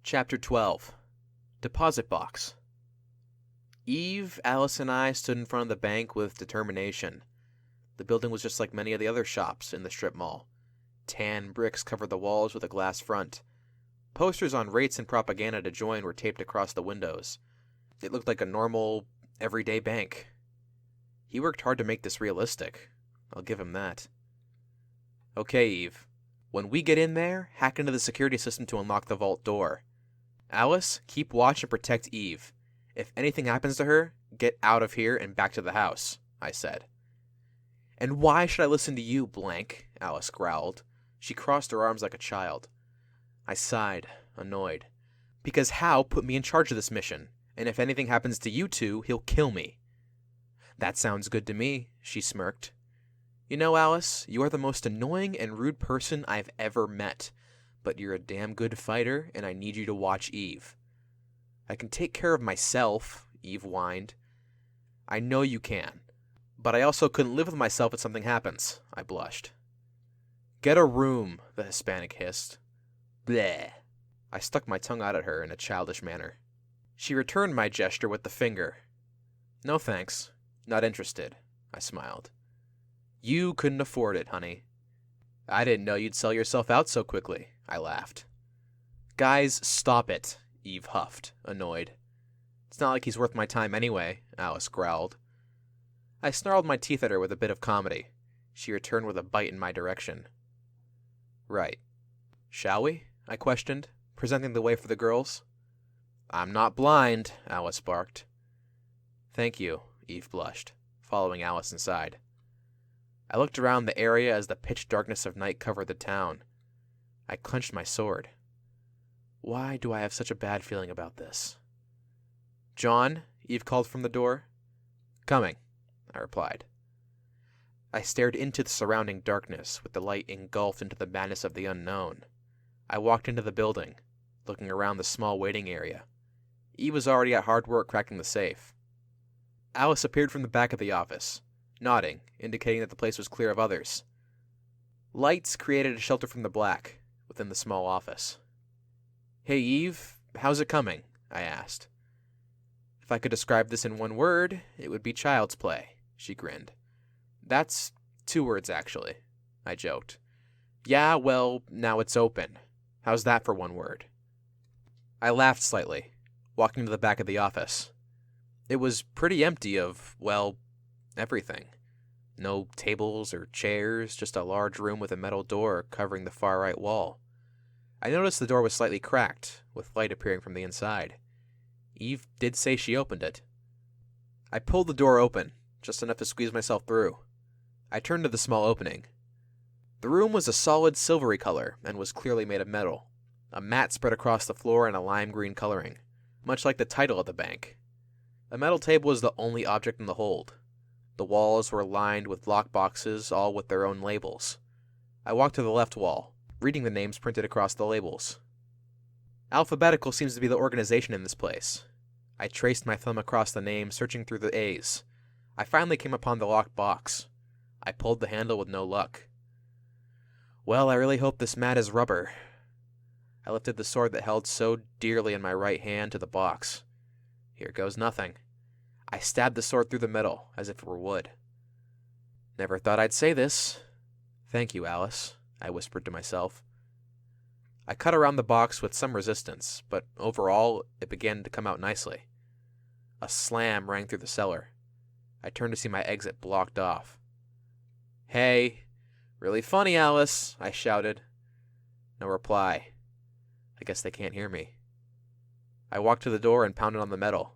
Chapter 12 Deposit Box. Eve, Alice, and I stood in front of the bank with determination. The building was just like many of the other shops in the strip mall. Tan bricks covered the walls with a glass front. Posters on rates and propaganda to join were taped across the windows. It looked like a normal, everyday bank. He worked hard to make this realistic. I'll give him that. Okay, Eve. When we get in there, hack into the security system to unlock the vault door. Alice, keep watch and protect Eve. If anything happens to her, get out of here and back to the house, I said. And why should I listen to you, blank? Alice growled. She crossed her arms like a child. I sighed, annoyed. Because Hal put me in charge of this mission, and if anything happens to you two, he'll kill me. That sounds good to me, she smirked. You know, Alice, you are the most annoying and rude person I've ever met, but you're a damn good fighter, and I need you to watch Eve. I can take care of myself, Eve whined. I know you can, but I also couldn't live with myself if something happens, I blushed. Get a room, the Hispanic hissed. Bleh. I stuck my tongue out at her in a childish manner. She returned my gesture with the finger. No thanks, not interested, I smiled. You couldn't afford it, honey. I didn't know you'd sell yourself out so quickly, I laughed. Guys, stop it, Eve huffed, annoyed. It's not like he's worth my time anyway, Alice growled. I snarled my teeth at her with a bit of comedy. She returned with a bite in my direction. Right. Shall we? I questioned, presenting the way for the girls. I'm not blind, Alice barked. Thank you, Eve blushed, following Alice inside. I looked around the area as the pitch darkness of night covered the town. I clenched my sword. Why do I have such a bad feeling about this? John, Eve called from the door. Coming, I replied. I stared into the surrounding darkness, with the light engulfed into the madness of the unknown. I walked into the building, looking around the small waiting area. Eve was already at hard work cracking the safe. Alice appeared from the back of the office, nodding, indicating that the place was clear of others. Lights created a shelter from the black within the small office. Hey, Eve, how's it coming? I asked. If I could describe this in one word, it would be child's play, she grinned. That's 2 words, actually, I joked. Yeah, well, now it's open. How's that for 1 word? I laughed slightly, walking to the back of the office. It was pretty empty of, well, everything. No tables or chairs, just a large room with a metal door covering the far right wall. I noticed the door was slightly cracked, with light appearing from the inside. Eve did say she opened it. I pulled the door open, just enough to squeeze myself through. I turned to the small opening. The room was a solid silvery color and was clearly made of metal. A mat spread across the floor in a lime green coloring, much like the title of the bank. A metal table was the only object in the hold. The walls were lined with lock boxes, all with their own labels. I walked to the left wall, reading the names printed across the labels. Alphabetical seems to be the organization in this place. I traced my thumb across the names, searching through the A's. I finally came upon the locked box. I pulled the handle with no luck. Well, I really hope this mat is rubber. I lifted the sword that held so dearly in my right hand to the box. Here goes nothing. I stabbed the sword through the middle, as if it were wood. Never thought I'd say this. Thank you, Alice, I whispered to myself. I cut around the box with some resistance, but overall, it began to come out nicely. A slam rang through the cellar. I turned to see my exit blocked off. Hey, really funny, Alice, I shouted. No reply. I guess they can't hear me. I walked to the door and pounded on the metal.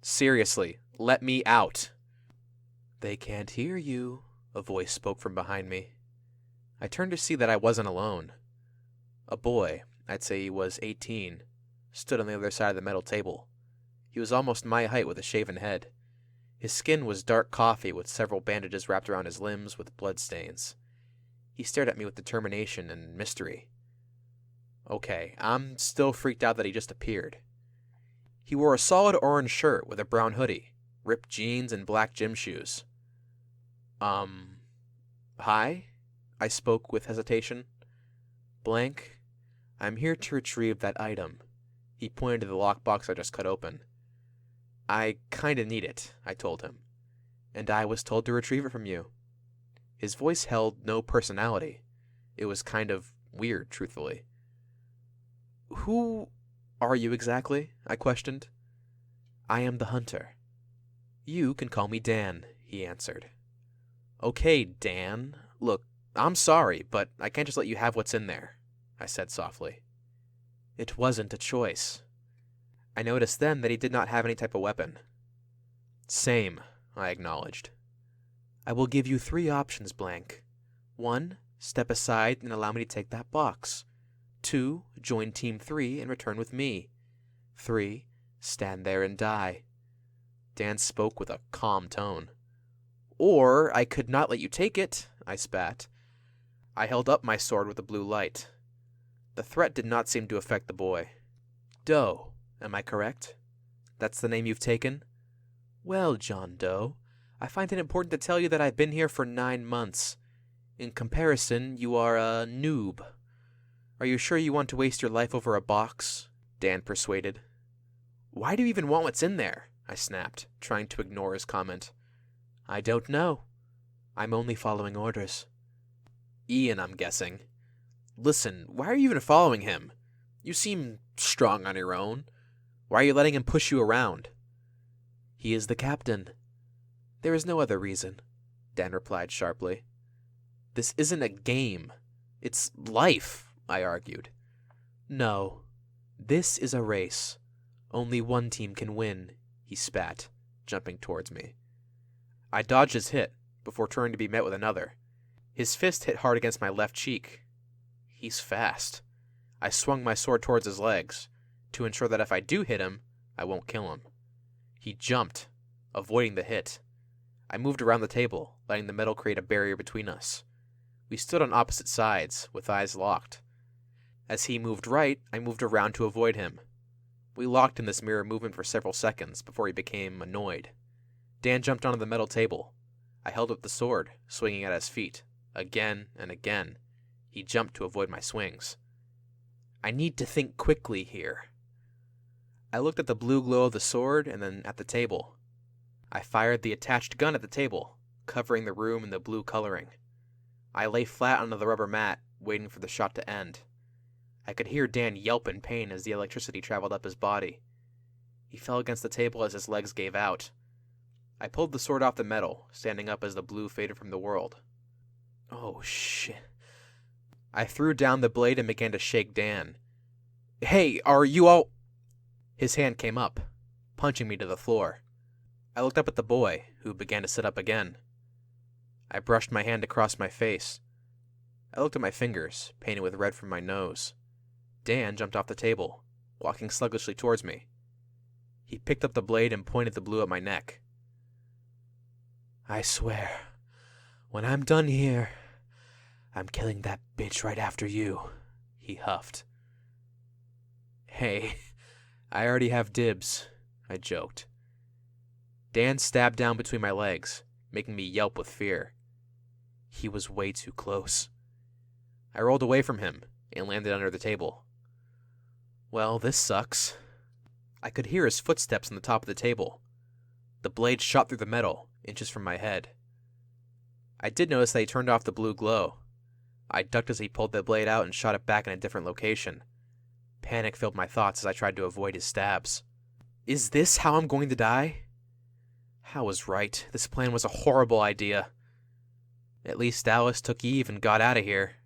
Seriously, let me out. They can't hear you, a voice spoke from behind me. I turned to see that I wasn't alone. A boy, I'd say he was 18, stood on the other side of the metal table. He was almost my height with a shaven head. His skin was dark coffee with several bandages wrapped around his limbs with blood stains. He stared at me with determination and mystery. Okay, I'm still freaked out that he just appeared. He wore a solid orange shirt with a brown hoodie, ripped jeans, and black gym shoes. Hi? I spoke with hesitation. Blank, I'm here to retrieve that item. He pointed to the lockbox I just cut open. I kinda need it, I told him. And I was told to retrieve it from you. His voice held no personality. It was kind of weird, truthfully. Who are you exactly? I questioned. I am the hunter. You can call me Dan, he answered. Okay, Dan. Look, I'm sorry, but I can't just let you have what's in there, I said softly. It wasn't a choice. I noticed then that he did not have any type of weapon. Same, I acknowledged. I will give you 3 options, Blank. 1, step aside and allow me to take that box. 2, join Team 3 and return with me. 3, stand there and die. Dan spoke with a calm tone. Or I could not let you take it, I spat. I held up my sword with the blue light. The threat did not seem to affect the boy. Doe, am I correct? That's the name you've taken? Well, John Doe, I find it important to tell you that I've been here for 9 months. In comparison, you are a noob. Are you sure you want to waste your life over a box? Dan persuaded. Why do you even want what's in there? I snapped, trying to ignore his comment. I don't know. I'm only following orders. Ian, I'm guessing. Listen, why are you even following him? You seem strong on your own. Why are you letting him push you around? He is the captain. There is no other reason, Dan replied sharply. This isn't a game. It's life, I argued. No, this is a race. Only one team can win, he spat, jumping towards me. I dodged his hit, before turning to be met with another. His fist hit hard against my left cheek. He's fast. I swung my sword towards his legs, to ensure that if I do hit him, I won't kill him. He jumped, avoiding the hit. I moved around the table, letting the metal create a barrier between us. We stood on opposite sides, with eyes locked. As he moved right, I moved around to avoid him. We locked in this mirror movement for several seconds before he became annoyed. Dan jumped onto the metal table. I held up the sword, swinging at his feet. Again and again. He jumped to avoid my swings. I need to think quickly here. I looked at the blue glow of the sword and then at the table. I fired the attached gun at the table, covering the room in the blue coloring. I lay flat onto the rubber mat, waiting for the shot to end. I could hear Dan yelp in pain as the electricity traveled up his body. He fell against the table as his legs gave out. I pulled the sword off the metal, standing up as the blue faded from the world. Oh, shit. I threw down the blade and began to shake Dan. Hey, are you all... His hand came up, punching me to the floor. I looked up at the boy, who began to sit up again. I brushed my hand across my face. I looked at my fingers, painted with red from my nose. Dan jumped off the table, walking sluggishly towards me. He picked up the blade and pointed the blue at my neck. I swear, when I'm done here, I'm killing that bitch right after you, he huffed. Hey, I already have dibs, I joked. Dan stabbed down between my legs, making me yelp with fear. He was way too close. I rolled away from him and landed under the table. Well, this sucks. I could hear his footsteps on the top of the table. The blade shot through the metal, inches from my head. I did notice that he turned off the blue glow. I ducked as he pulled the blade out and shot it back in a different location. Panic filled my thoughts as I tried to avoid his stabs. Is this how I'm going to die? Hal was right. This plan was a horrible idea. At least Alice took Eve and got out of here.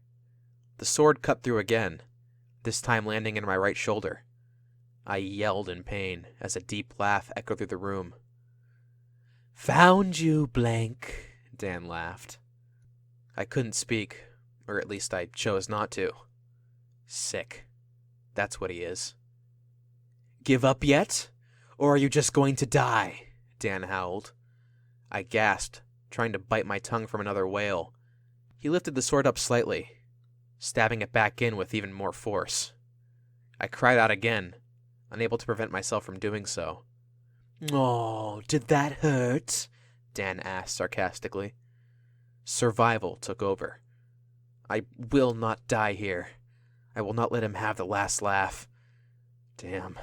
The sword cut through again, this time landing in my right shoulder. I yelled in pain as a deep laugh echoed through the room. Found you, Blank, Dan laughed. I couldn't speak, or at least I chose not to. Sick. That's what he is. Give up yet? Or are you just going to die? Dan howled. I gasped, trying to bite my tongue from another wail. He lifted the sword up slightly, stabbing it back in with even more force. I cried out again, unable to prevent myself from doing so. Oh, did that hurt? Dan asked sarcastically. Survival took over. I will not die here. I will not let him have the last laugh. Damn.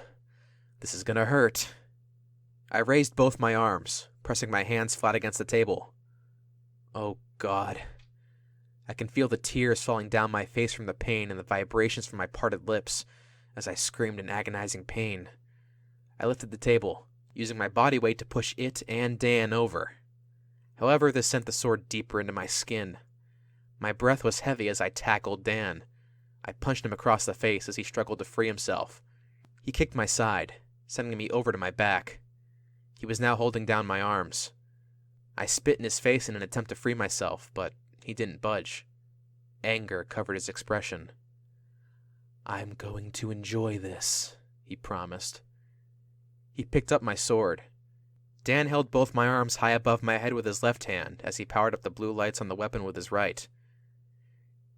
This is gonna hurt. I raised both my arms, pressing my hands flat against the table. Oh, God. I can feel the tears falling down my face from the pain and the vibrations from my parted lips as I screamed in agonizing pain. I lifted the table, using my body weight to push it and Dan over. However, this sent the sword deeper into my skin. My breath was heavy as I tackled Dan. I punched him across the face as he struggled to free himself. He kicked my side, sending me over to my back. He was now holding down my arms. I spit in his face in an attempt to free myself, but he didn't budge. Anger covered his expression. "I'm going to enjoy this," he promised. He picked up my sword. Dan held both my arms high above my head with his left hand as he powered up the blue lights on the weapon with his right.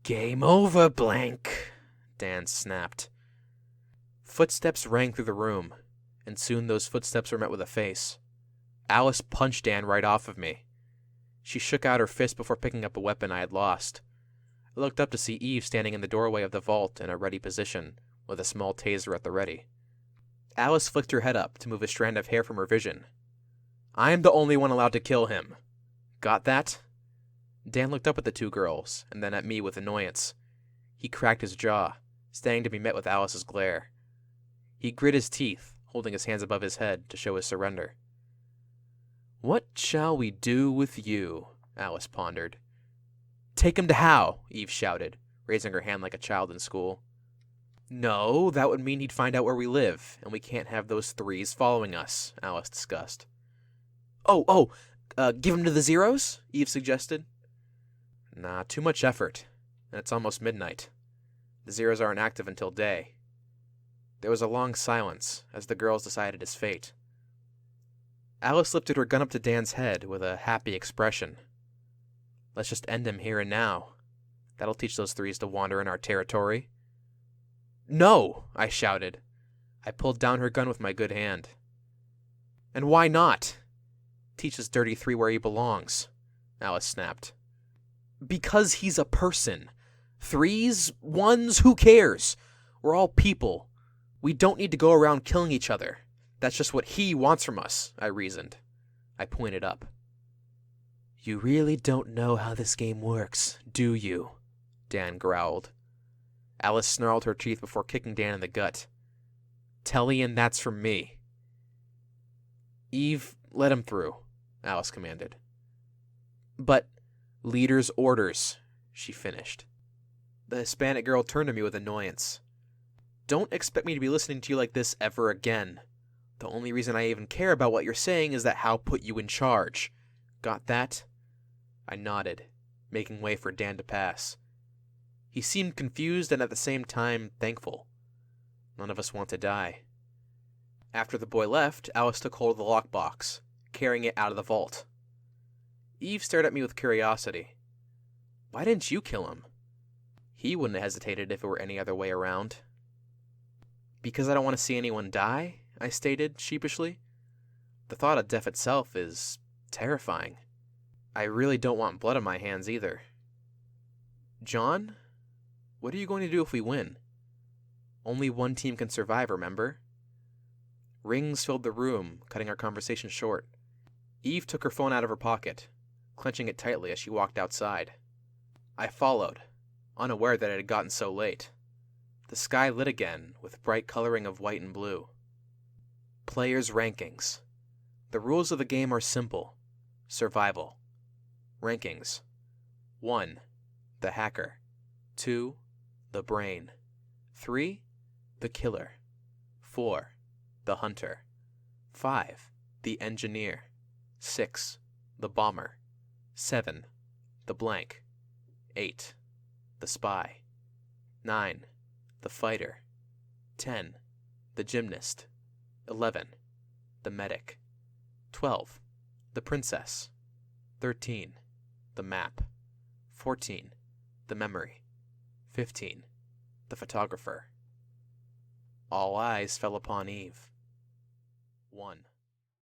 "Game over, Blank," Dan snapped. Footsteps rang through the room, and soon those footsteps were met with a face. Alice punched Dan right off of me. She shook out her fist before picking up a weapon I had lost. I looked up to see Eve standing in the doorway of the vault in a ready position, with a small taser at the ready. Alice flicked her head up to move a strand of hair from her vision. "I'm the only one allowed to kill him. Got that?" Dan looked up at the two girls, and then at me with annoyance. He cracked his jaw, standing to be met with Alice's glare. He grit his teeth, holding his hands above his head to show his surrender. "What shall we do with you?" Alice pondered. "Take him to Hal," Eve shouted, raising her hand like a child in school. "No, that would mean he'd find out where we live, and we can't have those threes following us," Alice discussed. Give him to the Zeros?" Eve suggested. "Nah, too much effort, and it's almost midnight. The Zeros aren't active until day." There was a long silence as the girls decided his fate. Alice lifted her gun up to Dan's head with a happy expression. "Let's just end him here and now. That'll teach those threes to wander in our territory." "No!" I shouted. I pulled down her gun with my good hand. "And why not? Teach this dirty three where he belongs," Alice snapped. "Because he's a person. Threes, ones, who cares? We're all people. We don't need to go around killing each other. That's just what he wants from us," I reasoned. I pointed up. "You really don't know how this game works, do you?" Dan growled. Alice snarled her teeth before kicking Dan in the gut. "Tell Ian that's from me." "Eve, let him through," Alice commanded. "But leader's orders," she finished. The Hispanic girl turned to me with annoyance. "Don't expect me to be listening to you like this ever again. The only reason I even care about what you're saying is that Hal put you in charge. Got that?" I nodded, making way for Dan to pass. He seemed confused and at the same time thankful. None of us want to die. After the boy left, Alice took hold of the lockbox, carrying it out of the vault. Eve stared at me with curiosity. "Why didn't you kill him?" He wouldn't have hesitated if it were any other way around. "Because I don't want to see anyone die," I stated sheepishly. "The thought of death itself is terrifying. I really don't want blood on my hands either." "John, what are you going to do if we win? Only one team can survive, remember?" Rings filled the room, cutting our conversation short. Eve took her phone out of her pocket, clenching it tightly as she walked outside. I followed, unaware that it had gotten so late. The sky lit again with bright coloring of white and blue. Players' rankings. The rules of the game are simple. Survival. Rankings. 1. The hacker. 2. The brain. 3. The killer. 4. The hunter. 5. The engineer. 6. The bomber. 7. The blank. 8. The spy. 9. The fighter. 10. The gymnast. 11. The medic. 12. The princess. 13. The map. 14. The memory. 15. The photographer. All eyes fell upon Eve. 1.